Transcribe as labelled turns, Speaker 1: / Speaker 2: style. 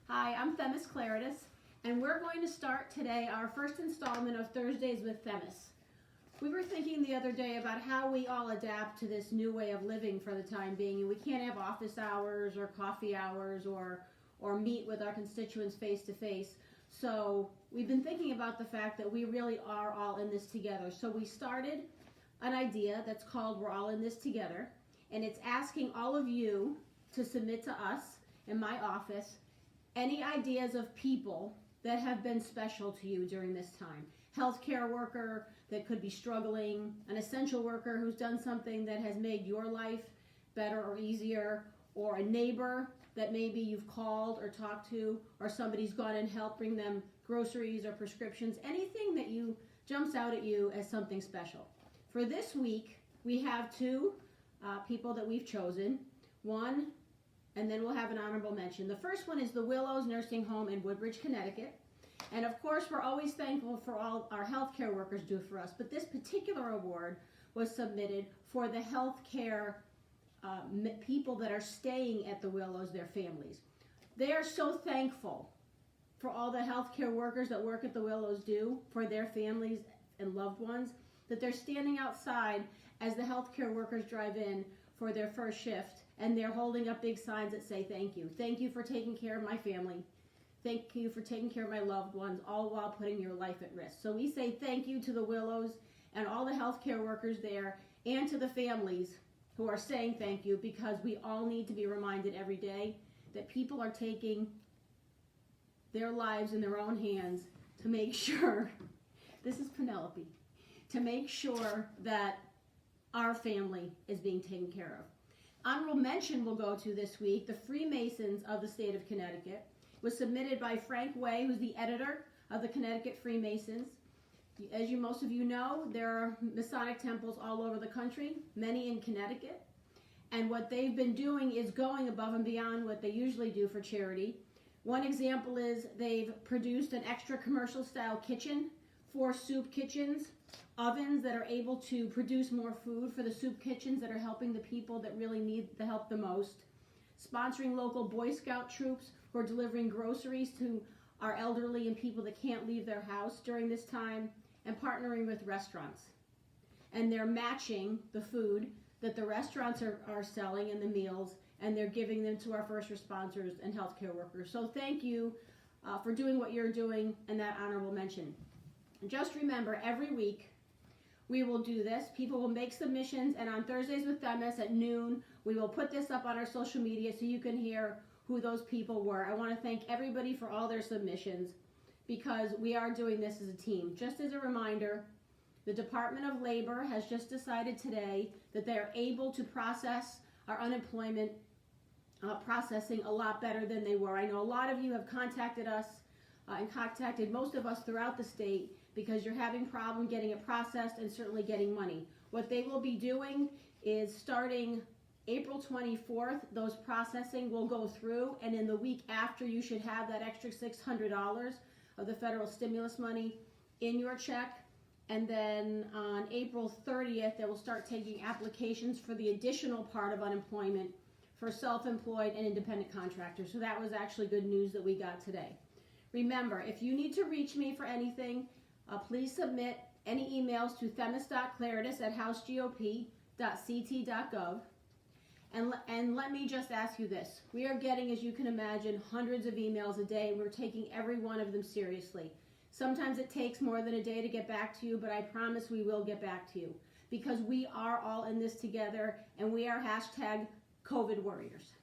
Speaker 1: Hi, I'm Themis Klarides, and we're going to start today our first installment of Thursdays with Themis. We were thinking the other day about how we all adapt to this new way of living for the time being, and we can't have office hours or coffee hours or meet with our constituents face to face. So we've been thinking about the fact that we really are all in this together. So we started an idea that's called We're All in This Together, and it's asking all of you to submit to us in my office any ideas of people that have been special to you during this time. Healthcare worker that could be struggling, an essential worker who's done something that has made your life better or easier, or a neighbor that maybe you've called or talked to, or somebody's gone and helped bring them groceries or prescriptions, anything that jumps out at you as something special. For this week, we have two people that we've chosen. One, and then we'll have an honorable mention. The first one is the Willows Nursing Home in Woodbridge, Connecticut. And of course, we're always thankful for all our healthcare workers do for us. But this particular award was submitted for the healthcare people that are staying at the Willows, their families. They are so thankful for all the healthcare workers that work at the Willows do for their families and loved ones, that they're standing outside as the healthcare workers drive in for their first shift, and they're holding up big signs that say thank you. Thank you for taking care of my family. Thank you for taking care of my loved ones, all while putting your life at risk. So we say thank you to the Willows and all the healthcare workers there, and to the families who are saying thank you, because we all need to be reminded every day that people are taking their lives in their own hands to make sure, this is Penelope, to make sure that our family is being taken care of. Honorable mention we'll go to this week, the Freemasons of the state of Connecticut. Was submitted by Frank Way, who's the editor of the Connecticut Freemasons. As most of you know, there are Masonic temples all over the country, many in Connecticut. And what they've been doing is going above and beyond what they usually do for charity. One example is they've produced an extra commercial style kitchen, 4 soup kitchens, ovens that are able to produce more food for the soup kitchens that are helping the people that really need the help the most. Sponsoring local Boy Scout troops who are delivering groceries to our elderly and people that can't leave their house during this time, and partnering with restaurants. And they're matching the food that the restaurants are selling and the meals, and they're giving them to our first responders and healthcare workers. So thank you for doing what you're doing, and that honorable mention. And just remember, every week we will do this. People will make submissions, and on Thursdays with Themis at noon, we will put this up on our social media so you can hear who those people were. I want to thank everybody for all their submissions, because we are doing this as a team. Just as a reminder, the Department of Labor has just decided today that they are able to process our unemployment processing a lot better than they were. I know a lot of you have contacted us and contacted most of us throughout the state because you're having problem getting it processed and certainly getting money. What they will be doing is starting April 24th, those processing will go through, and in the week after, you should have that extra $600 of the federal stimulus money in your check. And then on April 30th, they will start taking applications for the additional part of unemployment for self-employed and independent contractors. So that was actually good news that we got today. Remember, if you need to reach me for anything, please submit any emails to themis.klarides@housegop.ct.gov. And let me just ask you this. We are getting, as you can imagine, hundreds of emails a day, and we're taking every one of them seriously. Sometimes it takes more than a day to get back to you, but I promise we will get back to you, because we are all in this together, and we are #COVID warriors.